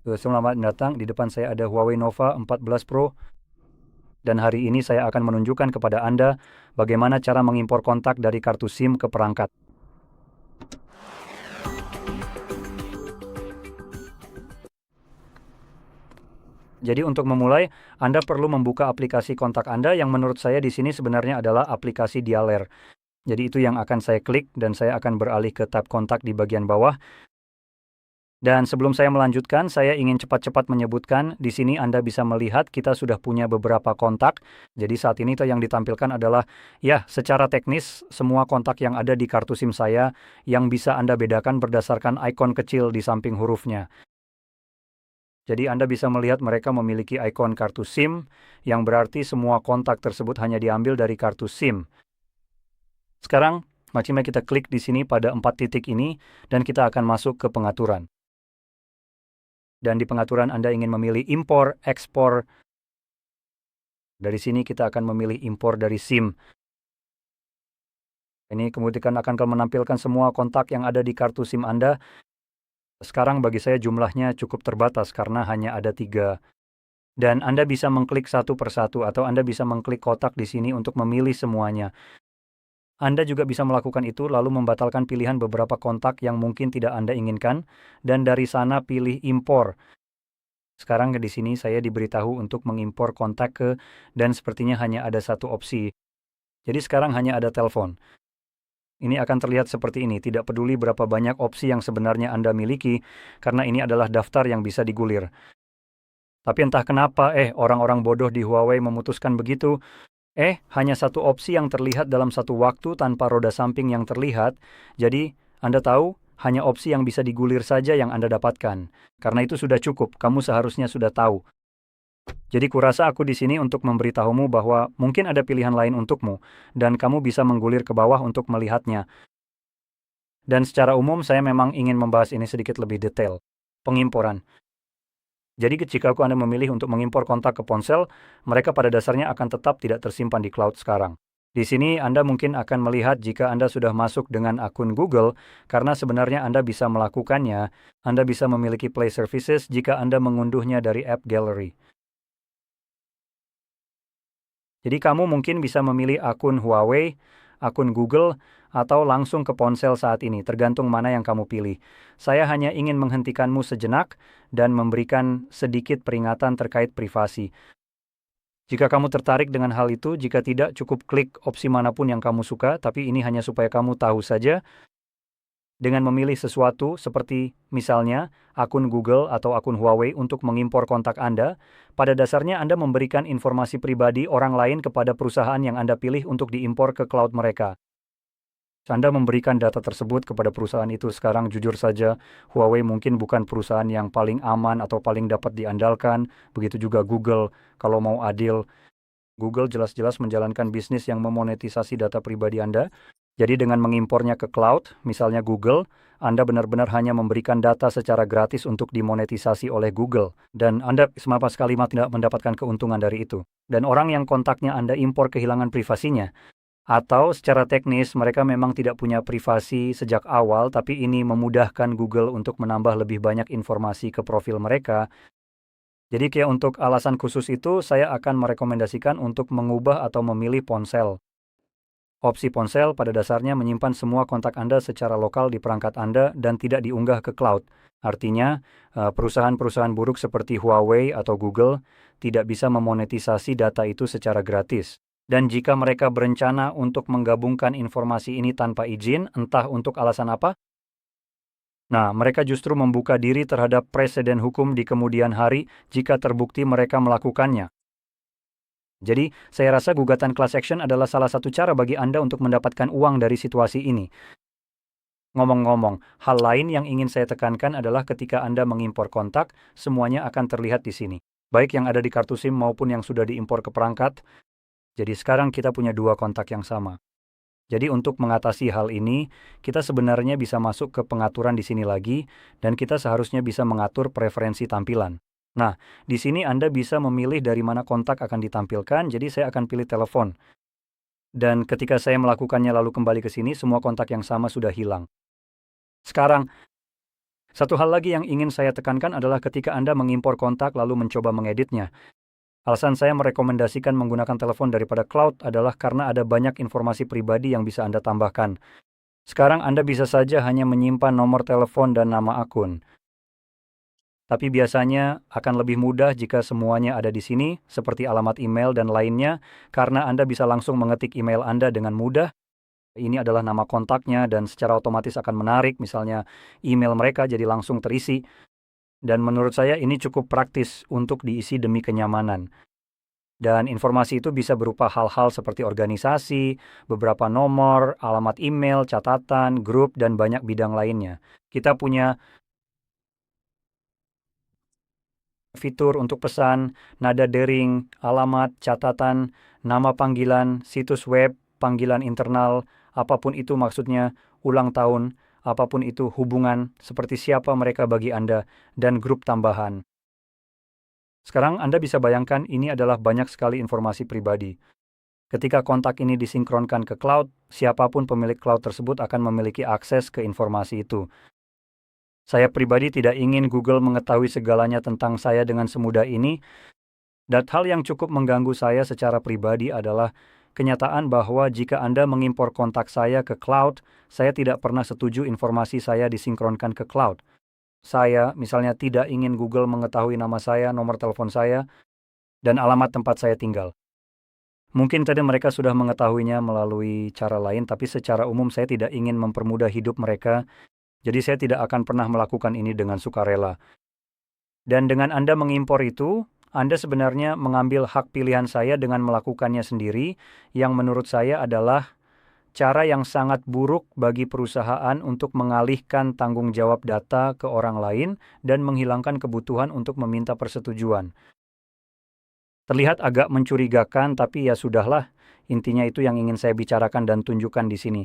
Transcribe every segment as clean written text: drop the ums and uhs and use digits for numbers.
Selamat datang, di depan saya ada Huawei Nova 14 Pro, dan hari ini saya akan menunjukkan kepada Anda bagaimana cara mengimpor kontak dari kartu SIM ke perangkat. Jadi untuk memulai, Anda perlu membuka aplikasi kontak Anda yang menurut saya di sini sebenarnya adalah aplikasi Dialer. Jadi itu yang akan saya klik dan saya akan beralih ke tab kontak di bagian bawah. Dan sebelum saya melanjutkan, saya ingin cepat-cepat menyebutkan, di sini Anda bisa melihat kita sudah punya beberapa kontak. Jadi saat ini yang ditampilkan adalah, ya, secara teknis, semua kontak yang ada di kartu SIM saya yang bisa Anda bedakan berdasarkan ikon kecil di samping hurufnya. Jadi Anda bisa melihat mereka memiliki ikon kartu SIM, yang berarti semua kontak tersebut hanya diambil dari kartu SIM. Sekarang, mari kita klik di sini pada 4 titik ini, dan kita akan masuk ke pengaturan. Dan di pengaturan Anda ingin memilih impor, ekspor. Dari sini kita akan memilih impor dari SIM. Ini kemudian akan menampilkan semua kontak yang ada di kartu SIM Anda. Sekarang bagi saya jumlahnya cukup terbatas karena hanya ada 3. Dan Anda bisa mengklik satu persatu atau Anda bisa mengklik kotak di sini untuk memilih semuanya. Anda juga bisa melakukan itu lalu membatalkan pilihan beberapa kontak yang mungkin tidak Anda inginkan, dan dari sana pilih impor. Sekarang di sini saya diberitahu untuk mengimpor kontak dan sepertinya hanya ada satu opsi. Jadi sekarang hanya ada telepon. Ini akan terlihat seperti ini, tidak peduli berapa banyak opsi yang sebenarnya Anda miliki, karena ini adalah daftar yang bisa digulir. Tapi entah kenapa, orang-orang bodoh di Huawei memutuskan begitu. Hanya satu opsi yang terlihat dalam satu waktu tanpa roda samping yang terlihat. Jadi, Anda tahu, hanya opsi yang bisa digulir saja yang Anda dapatkan. Karena itu sudah cukup, kamu seharusnya sudah tahu. Jadi kurasa aku di sini untuk memberitahumu bahwa mungkin ada pilihan lain untukmu, dan kamu bisa menggulir ke bawah untuk melihatnya. Dan secara umum saya memang ingin membahas ini sedikit lebih detail. Pengimporan. Jadi jika Anda memilih untuk mengimpor kontak ke ponsel, mereka pada dasarnya akan tetap tidak tersimpan di cloud sekarang. Di sini Anda mungkin akan melihat jika Anda sudah masuk dengan akun Google, karena sebenarnya Anda bisa melakukannya. Anda bisa memiliki Play Services jika Anda mengunduhnya dari App Gallery. Jadi kamu mungkin bisa memilih akun Huawei, akun Google, atau langsung ke ponsel saat ini, tergantung mana yang kamu pilih. Saya hanya ingin menghentikanmu sejenak dan memberikan sedikit peringatan terkait privasi. Jika kamu tertarik dengan hal itu, jika tidak, cukup klik opsi manapun yang kamu suka, tapi ini hanya supaya kamu tahu saja. Dengan memilih sesuatu seperti misalnya akun Google atau akun Huawei untuk mengimpor kontak Anda, pada dasarnya Anda memberikan informasi pribadi orang lain kepada perusahaan yang Anda pilih untuk diimpor ke cloud mereka. Anda memberikan data tersebut kepada perusahaan itu. Sekarang jujur saja, Huawei mungkin bukan perusahaan yang paling aman atau paling dapat diandalkan, begitu juga Google. Kalau mau adil, Google jelas-jelas menjalankan bisnis yang memonetisasi data pribadi Anda. Jadi dengan mengimpornya ke cloud, misalnya Google, Anda benar-benar hanya memberikan data secara gratis untuk dimonetisasi oleh Google. Dan Anda sama sekali tidak mendapatkan keuntungan dari itu. Dan orang yang kontaknya Anda impor kehilangan privasinya. Atau secara teknis mereka memang tidak punya privasi sejak awal, tapi ini memudahkan Google untuk menambah lebih banyak informasi ke profil mereka. Jadi kayak untuk alasan khusus itu, saya akan merekomendasikan untuk mengubah atau memilih ponsel. Opsi ponsel pada dasarnya menyimpan semua kontak Anda secara lokal di perangkat Anda dan tidak diunggah ke cloud. Artinya, perusahaan-perusahaan buruk seperti Huawei atau Google tidak bisa memonetisasi data itu secara gratis. Dan jika mereka berencana untuk menggabungkan informasi ini tanpa izin, entah untuk alasan apa, nah, mereka justru membuka diri terhadap preseden hukum di kemudian hari jika terbukti mereka melakukannya. Jadi, saya rasa gugatan class action adalah salah satu cara bagi Anda untuk mendapatkan uang dari situasi ini. Ngomong-ngomong, hal lain yang ingin saya tekankan adalah ketika Anda mengimpor kontak, semuanya akan terlihat di sini. Baik yang ada di kartu SIM maupun yang sudah diimpor ke perangkat. Jadi sekarang kita punya 2 kontak yang sama. Jadi untuk mengatasi hal ini, kita sebenarnya bisa masuk ke pengaturan di sini lagi, dan kita seharusnya bisa mengatur preferensi tampilan. Nah, di sini Anda bisa memilih dari mana kontak akan ditampilkan, jadi saya akan pilih telepon. Dan ketika saya melakukannya lalu kembali ke sini, semua kontak yang sama sudah hilang. Sekarang, Satu hal lagi yang ingin saya tekankan adalah ketika Anda mengimpor kontak lalu mencoba mengeditnya. Alasan saya merekomendasikan menggunakan telepon daripada cloud adalah karena ada banyak informasi pribadi yang bisa Anda tambahkan. Sekarang Anda bisa saja hanya menyimpan nomor telepon dan nama akun. Tapi biasanya akan lebih mudah jika semuanya ada di sini, seperti alamat email dan lainnya, karena Anda bisa langsung mengetik email Anda dengan mudah. Ini adalah nama kontaknya dan secara otomatis akan menarik, misalnya email mereka jadi langsung terisi. Dan menurut saya ini cukup praktis untuk diisi demi kenyamanan. Dan informasi itu bisa berupa hal-hal seperti organisasi, beberapa nomor, alamat email, catatan, grup, dan banyak bidang lainnya. Kita punya fitur untuk pesan, nada dering, alamat, catatan, nama panggilan, situs web, panggilan internal, apapun itu maksudnya, ulang tahun, apapun itu hubungan, seperti siapa mereka bagi Anda, dan grup tambahan. Sekarang Anda bisa bayangkan ini adalah banyak sekali informasi pribadi. Ketika kontak ini disinkronkan ke cloud, siapapun pemilik cloud tersebut akan memiliki akses ke informasi itu. Saya pribadi tidak ingin Google mengetahui segalanya tentang saya dengan semudah ini, dan hal yang cukup mengganggu saya secara pribadi adalah kenyataan bahwa jika Anda mengimpor kontak saya ke cloud, saya tidak pernah setuju informasi saya disinkronkan ke cloud. Saya, misalnya, tidak ingin Google mengetahui nama saya, nomor telepon saya, dan alamat tempat saya tinggal. Mungkin tadi mereka sudah mengetahuinya melalui cara lain, tapi secara umum saya tidak ingin mempermudah hidup mereka. Jadi saya tidak akan pernah melakukan ini dengan sukarela. Dan dengan Anda mengimpor itu, Anda sebenarnya mengambil hak pilihan saya dengan melakukannya sendiri, yang menurut saya adalah cara yang sangat buruk bagi perusahaan untuk mengalihkan tanggung jawab data ke orang lain dan menghilangkan kebutuhan untuk meminta persetujuan. Terlihat agak mencurigakan, tapi ya sudahlah. Intinya itu yang ingin saya bicarakan dan tunjukkan di sini.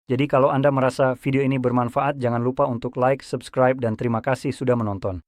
Jadi kalau Anda merasa video ini bermanfaat, jangan lupa untuk like, subscribe, dan terima kasih sudah menonton.